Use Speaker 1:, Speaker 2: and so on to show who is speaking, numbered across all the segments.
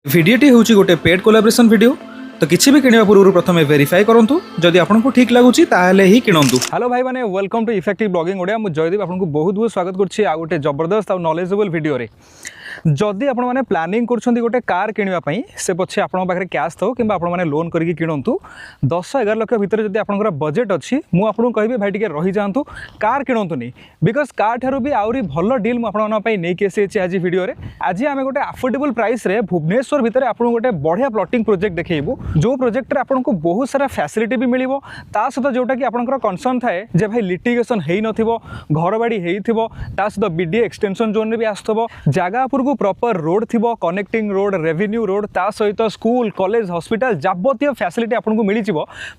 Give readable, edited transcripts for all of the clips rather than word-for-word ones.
Speaker 1: भिडियोटी हूँ गोटे paid collaboration video तो किसी भी किणवा पूर्व प्रथम वेरीफाई करूँ जदि आपको ठीक लगुच ही किणतु। हेलो भाई मैंने welcome to effective blogging Odia मुझे जयदीप आपको बहुत बहुत स्वागत करुच्ची आ गोटे जबरदस्त और नॉलेजेबल वीडियो रे। जदि आपण मैंने प्लानिंग कर गोटे कार किणापी से पछे आपण पाखे कैश थो कि आपने लोन करके किणतु 10-11 लाख भितर जब आप बजेट अच्छी मुझे कहि भाई टे रही जातु कार किणतुनि बिकज कार ठारू भी आहरी भल डील मुझे नहीं आसी आज वीडियो रे। आज आम गोटे अफोर्डेबल प्राइस रे भुवनेश्वर भितर आपको गोटे बढ़िया प्लॉटिंग प्रोजेक्ट देखू जो प्रोजेक्ट रे आपको बहुत सारा फैसिलिटी भी मिल सहित जोटा कि आपंकर कनसर्न थाए जे भाई लिटिगेशन हो न घर बाड़ी सहित बीडीए एक्सटेंशन जोन भी आसो जगह को प्रॉपर रोड थी कनेक्टिंग रोड रेवेन्यू रोड ता सहित स्कूल कॉलेज हॉस्पिटल जाबतीय फैसिलिटी आपको मिल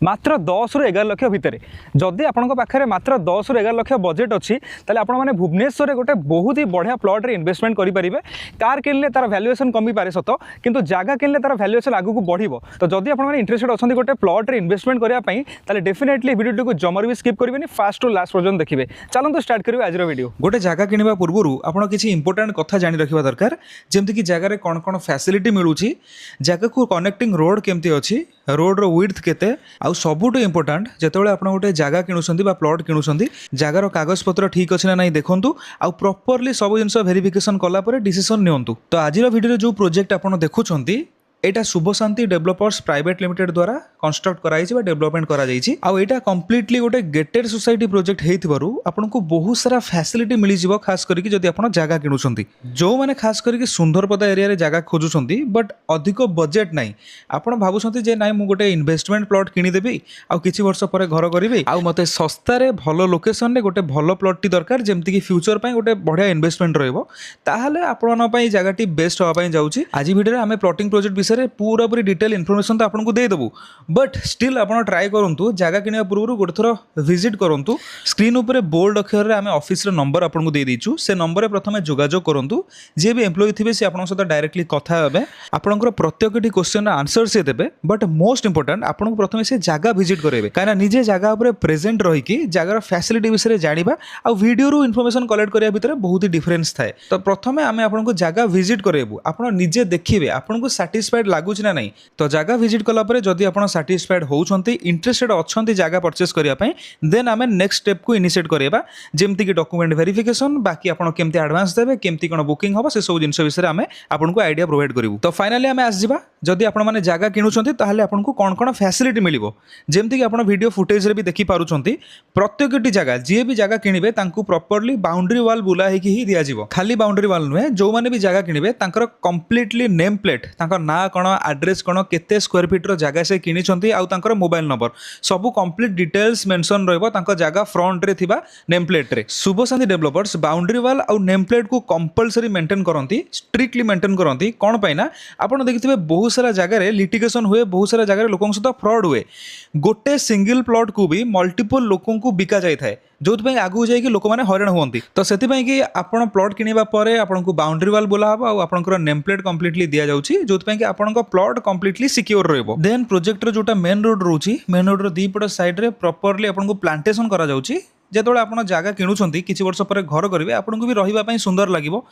Speaker 1: मात्र 10 ରୁ 11 लाख भितर। जदि आपंक पाखे मात्र 10 ରୁ 11 लाख बजेट अच्छी आपण मैंने भुवनेश्वर गोटे बहुत ही बढ़िया प्लॉट रे इन्वेस्टमेंट करेंगे। कार किनले तार वैल्यूएशन कमी पारे सत किंतु जगह किनले तार वैल्यूएशन आगू बढ़ो। तो जदि आप इंटरेस्टेड अच्छा गोटे प्लॉट रे इन्वेस्टमेंट करने डेफिनेटली वीडियो को जमर भी स्किप करेंगे फास्ट टू लास्ट पर्यटन देखिए। चलते स्टार्ट करेंगे आज वीडियो। गोटे जगह किणवा पूर्व आप किसी इंपोर्टेंट कथा जानी रखा दरकार जमती कि जगह कौन कौन फैसिलिटी मिलूँ जगह को कनेक्टिंग रोड केमती अच्छी रोड विड्थ केते आउ सबुठ इंपोर्टेंट जितेबाला आप गोटे जगह किणुंट प्लॉट किणुंट जगार कागज पत्र ठीक अच्छे ना नहीं देखूँ आउ प्रॉपर्ली सब जिन वेरिफिकेशन कलापर डिसीजन नियंतु। तो आज वीडियो जो प्रोजेक्ट आप देखुंत एटा शुभ शांति डेवलपर्स प्राइवेट लिमिटेड द्वारा कंस्ट्रक्ट कराई डेवलपमेंट कराई आउटा कम्प्लीटली गोटे गेटेड सोसाइटी प्रोजेक्ट होइथिबारु आपनको बहुत सारा फैसिलिटी मिल जाव खास करके जदि आप जगह किणुंट जो मैंने खास करके सुंदरपदा एरिया रे जगह खोजुंट बट अधिक बजेट नहीं आपड़ भावुंट जे नाई मु गोटे इन्वेस्टमेंट प्लॉट किनीदेवी आउ किछि वर्ष पर घर करी आउ मते सस्तारे भल लोकेशन रे गोटे भल प्लॉट टी दरकार जेमति कि फ्यूचर पई गोटे बढ़िया इन्वेस्टमेंट रहइबो ताहाले आपण पई जगह टी बेस्ट होवा पई जाउची। आज वीडियो रे हमें प्लॉटिंग प्रोजेक्ट पूरा पूरी डिटेल इनफॉरमेशन तो आपको देदेबू बट स्टिल आप ट्राए करूँ जगह किणवा पूर्व गोटे थर विजिट करूँ। स्क्रीन उपर बोल्ड अक्षर में आम ऑफिस नंबर आपको देदेचु से नंबर प्रथम जोगाजोग करूँ जी भी एम्प्लॉय थे सी आप सहित डायरेक्टली कथा हे आपंकर प्रत्येक क्वेश्चन आंसर से देते बट मोस्ट इंपोर्टेंट आपको प्रथम से जगह विजिट करेंगे कहीं निजे जगह पर प्रेजेंट रही जगार फैसिलिटी विषय जाना आ वीडियो इनफॉरमेशन कलेक्ट करने भितर बहुत ही डिफरेंस थाए। तो प्रथम आम आपको जगह विजिट करेबू आप निजे देखिए आपको साटिस्फाइड लगुच ना नहीं। तो जगह विजिट कलापर जदि आप साटिस्फाइड होती इंटरेस्टेड अच्छा जगह परचेस करने देन आम नेक्स्ट स्टेप को इनिशिएट करवा जमती कि डॉक्यूमेंट वेरिफिकेशन बाकी आपड़ केमती एडवांस देवे केमती कौन बुकिंग हम से सब जिन विषय आम आपको आइडिया प्रोवाइड करूँ। तो फाइनाली आम आसवा जदि आप जगह किणुंट ताहले आपको कौन कौन फैसिलिटी मिल जमती कि आप वीडियो फुटेज रे भी देखि पारुछंती प्रत्येक जगह जी भी जगह किणवे प्रॉपर्ली बाउंड्री वाल बुला ही दिया खाली बाउंड्री वाल नुहे जो मैंने भी जगह किणवे कंप्लीटली नेम प्लेट ना कौन एड्रेस कौन केते स्क्वायर फीट जगह से किनी आउ मोबाइल नंबर सब कंप्लीट डिटेल्स मेंशन रहिबो जगह फ्रंट रे थिबा नेम प्लेट रे। शुभ शांति डेवलपर्स बाउंड्री वाल आउ नेम प्लेट को कंपलसरी मेंटेन करंती स्ट्रिक्टली मेंटेन करंती कौन पाइना आपण देखिथिबे बहुत सारा जगह लिटिगेशन हुए बहुत सारा जगह लोकों सहित फ्रॉड हुए गोटे सिंगल प्लॉट को भी मल्टीपल लोकों को बिका जाए जो आगू जाकि लोक मैंने हईराण हुंती। तो से कि आपन प्लॉट किनिबा परे आपनको बाउंड्री वाल बोला हबो आ आपनकर नेम प्लेट कंप्लीटली दिया जाउची जो कि आपनको प्लॉट कंप्लीटली सिक्योर रहइबो। देन प्रोजेक्ट रो जोटा मेन रोड रोची मेन रोड रो दीपट साइड रे प्रॉपर्ली आपनको प्लांटेशन करा जाउची जेतोळे आपण जगह किणुछंती किछि वर्ष पर घर करेंगे आपको भी रहिबा पई सुंदर लागिबो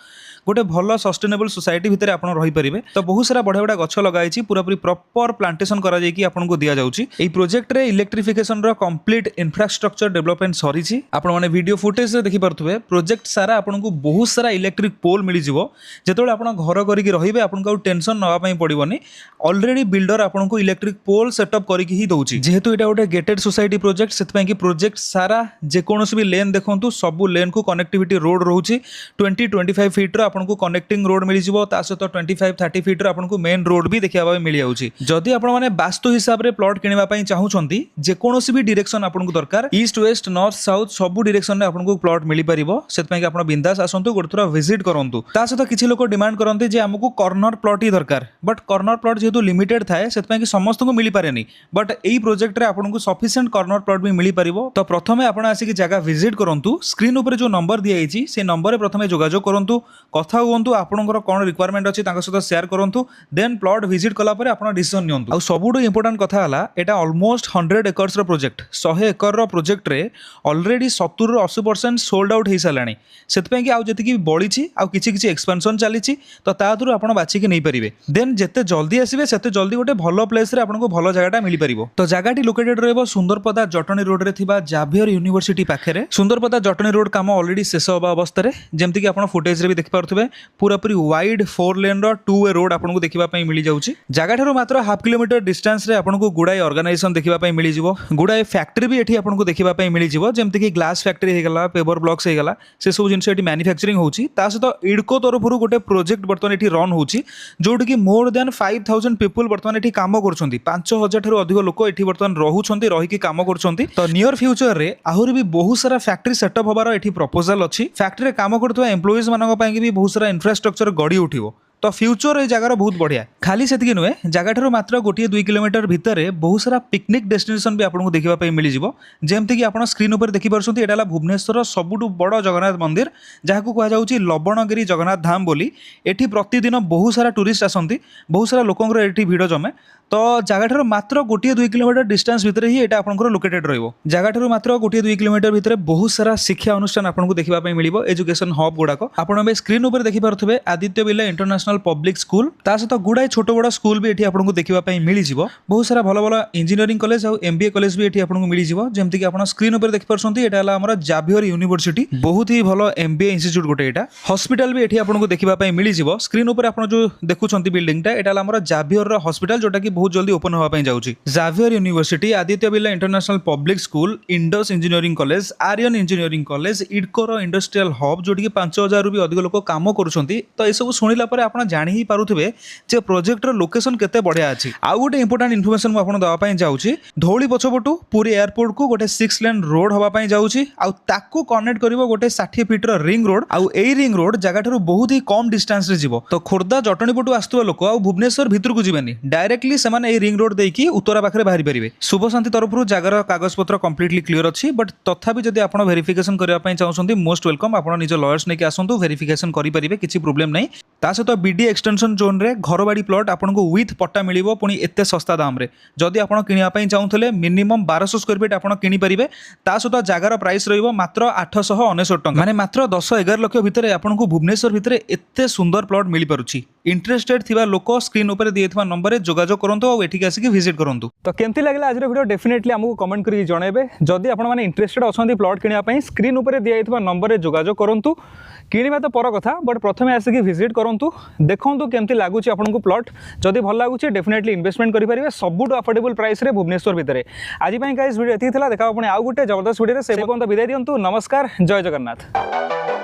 Speaker 1: गोटे भल सस्टेनेबल सोसाइटी भितर आप रही पारे। तो बहुत सारा बढ़िया बढ़िया गछ लगाई पूरापूरी प्रॉपर प्लांटेशन करा जायकी आपको दिया जाउची। एई प्रोजेक्ट रे इलेक्ट्रिफिकेशन रो कंप्लीट इंफ्रास्ट्रक्चर डेवलपमेंट सरीची आपण माने वीडियो फुटेज रे देखि परथुबे प्रोजेक्ट सारा आपको बहुत सारा इलेक्ट्रिक पोल मिल जिवो जेतोळे आपण घर करिक रहिबे आपनको टेंशन नवा पई पड़िबोनी ऑलरेडी बिल्डर आपको इलेक्ट्रिक पोल सेटअप करिक ही दउची जेहेतु एटा गोटे गेटेड सोसाइटी प्रोजेक्ट सेतपई कि प्रोजेक्ट सारा जे कोनोसी भी लेन देखंतु सब लेन को कनेक्टिविटी रोड रहउची 20-25 फीट रो आपको कनेक्टिंग रोड मिल जिवो ता सहित 25-30 फीट रो आपको मेन रोड भी देखिया मिल जाउची। जदि आपण माने वास्तु हिसाब रे प्लॉट किनिबा पई चाहुचंती जे कोनोसी भी डायरेक्शन आपको दरकार east west north south sub direction रे आपको प्लॉट मिल परिबो सेतपई कि आपण बिंदास आसंतु गोटे थोड़ा विजिट करंतु। ता सहित किछि लोक डिमांड करंती जे हमकु कॉर्नर प्लॉट ही दरकार बट कॉर्नर प्लॉट जेहेतु लिमिटेड थाए सेतपई कि समस्त को मिल पारेनी बट एई प्रोजेक्ट रे आपको सफिशिएंट कॉर्नर प्लॉट भी मिल परिबो। तो प्रथमे आपण आसी कि जगह विजिट करंतु स्क्रीन ऊपर जो नंबर दिया जाइए से नंबर में प्रथम जोगाजोग करंतु कथा हुंतु आपनकर कोन रिक्वायरमेंट अछि तांका सहित शेयर करंतु देन प्लॉट विजिट कला परे आपण डिसीजन नियंतु। आ सबुठु इंपोर्टेंट कथा हला एटा ऑलमोस्ट 100 एकर्स रो प्रोजेक्ट 100 एकर रो प्रोजेक्ट रे ऑलरेडी 70 ରୁ 80% सोल्ड आउट हे सालानी सेतपे कि आउ जति कि बळी छि आउ किछि किछि एक्सपेंशन चली छि तो ता दुरु आपण बाछि कि नै परिबे देन जते जल्दी आसीबे सेते जल्दी गोटे भलो प्लेस रे आपनको भलो जगहटा मिली परिबो। तो जगहटी लोकेटेड रहबो सुंदरपदा जटनी रोड रे थिबा जाभियर यूनिवर्सिटी पाखरे। सुंदरपदा जटनी रोड काम ऑलरेडी शेष होबा अवस्था रे जेमति कि आपण फुटेज रे भी देखि पारथुबे पूरा पूरी वाइड 4 लेन रो 2 वे रोड आपनको देखिबा पई मिली जाउछि। जगह ठारो मात्र हाफ किलोमीटर डिस्टेंस रे आपनको गुडाई ऑर्गेनाइजेशन देखिबा पई मिली जिवो गुडाई फैक्ट्री भी एठी आपनको देखिबा पई मिली जिवो जेमति कि ग्लास फैक्ट्री हे गला पेपर ब्लॉक्स हे गला से सब जिंस एठी मैन्युफैक्चरिंग होउछि ता सहित इडको तरफरु गोटे प्रोजेक्ट बर्तन एठी रन होउछि जोठी कि मोर देन 5000 पीपल बर्तन एठी काम करछन्ती 5000 ठारो अधिक लोक एठी बर्तन रहुछन्ती रही कि काम करछन्ती। तो नियर फ्यूचर रे आहुरी भी बहुत सारा फैक्ट्री सेटअप होबार एठी प्रपोजल अछि फैक्ट्री रे काम करथवा एम्प्लॉइज मानक पई भी बहुत सारा इंफ्रास्ट्रक्चर गड़ी उठिबो। तो फ्यूचर ये जगार बहुत बढ़िया खाली से नुहे जगह ठार मात्र गोटे 2 किलोमीटर भितर बहुत सारा पिकनिक डेस्टिनेशन भी आपको देखा मिल जाव जमती कि आप स्क्रीन पर देखिपुंट यहाँ भुवनेश्वर सबुठ बड़ जगन्नाथ मंदिर जहाँ को कहुच्छी लवणगिरी जगन्नाथ धाम बोली एठी प्रतिदिन बहुत सारा टूरिस्ट आसती बहुत सारा लोकंर एठी भिड़ जमे। तो जगह ठार मात्र गोटे 2 किलोमीटर डिस्टेंस भितर ही एटा आपनकर लोकेटेड रहिबो। जगह ठार मात्र गोटे 2 किलोमीटर भितर बहुत सारा शिक्षा अनुष्ठान आपको देखा मिलिबो एजुकेशन हब गुड़ाक आपन स्क्रीन ऊपर देखि पारुथबे Aditya Birla international public school ता सहित गुड़ाए छोट बड़ स्कूल भी एठी आपको देखा मिल जिवो बहुत सारा भल भल इंजीनियरिंग कॉलेज और एमबीए कॉलेज भी एठी आपको मिल जिवो जेमति कि आपन स्क्रीन ऊपर देखि पारछंती एटा हला हमर जाभियर यूनिवर्सिटी बहुत ही भल एमबीए इंस्टीट्यूट गोटे एटा हॉस्पिटल भी एठी आपको देखा मिल जिवो। स्क्रीन ऊपर आपन जो देखुछंती बिल्डिंगटा एटा हला हमर जाभियर हॉस्पिटल जोटा कि बहुत जल्दी ओपन होगा जाऊँगी। Xavier university Aditya Birla international public school Indus engineering college Aryan engineering college इडकोर इंडस्ट्रियल हब जोटी कि 5000 रू भी अधिक लोक काम करुछंती। तो ये सब शुणिला परे आपण जानि ही पारुथबे जे प्रोजेक्टर लोकेशन केते बढ़िया अछि। आउ गोटे इंपोर्टेंट इन्फॉर्मेशन मु आपण दवा पई जाउछि धौली पछपटू पुरी एयरपोर्ट को गोटे 6 लेन रोड होबा पई जाउछि आउ ताकू कनेक्ट करिवो गोटे 60 फीट रो रिंग रोड आउ एई रिंग रोड जगह ठारू बहुत ही कम डिस्टेंस रे जिवो। तो खोर्धा जटनी पटू आस्तुवा लोक आउ भुवनेश्वर भितर को जिवेनी डायरेक्टली से माने रिंग रोड देकी उत्तरा पाखरे बाहरी परिबे। शुभ शांति तरफरु जगार कागज पत्र कंप्लीटली क्लियर अछि बट तथापि जदि आपण वेरिफिकेशन करिया पई चाहउछंती मोस्ट वेलकम आपण निज लॉयर्स नै कि आसंतु वेरिफिकेशन करि परिबे किछि प्रॉब्लम नै। ता सहित बीडी एक्सटेंशन जोन रे घरबाड़ी प्लॉट आपनको विथ पट्टा मिलिबो पुनी एते सस्ता दाम रे जदि आपण किनिया पई चाहउथले मिनिमम 1200 स्क्वायर फीट आपण किनि परिबे। ता सहित जगार प्राइस रहइबो मात्र 869 टका माने मात्र 10-11 लाख भितरे आपनको भुवनेश्वर भितरे एते सुंदर प्लॉट मिली पारुछि। इंटरेस्टेड थिबा लोक स्क्रीन ऊपर दिएथवा नंबर रे जोगाजोग करंतो आ एठी आसी विजिट करंतु। तो केमती लागला आज वीडियो डेफिनेटली हमको कमेंट करके जणेबे जदि आपण माने इंटरेस्टेड अछंती प्लॉट किनिया पई स्क्रीन ऊपर दिएथवा नंबर रे जोगाजोग करंतु। किनिबा तो पर कथा बट प्रथमे आसिक विजिट करंतु देखंतु केमती लागुची आपनको प्लॉट जदि भल लागुची डेफिनेटली इन्वेस्टमेंट करि परिबे सबुठ अफोर्डेबल प्राइस रे भुवनेश्वर भितरे। आज पई गाइस वीडियो एथि थिला देखा आपण आउ गुटे जबरदस्त वीडियो रे से पर्यंत विदाय दियंतु। नमस्कार जय जगन्नाथ।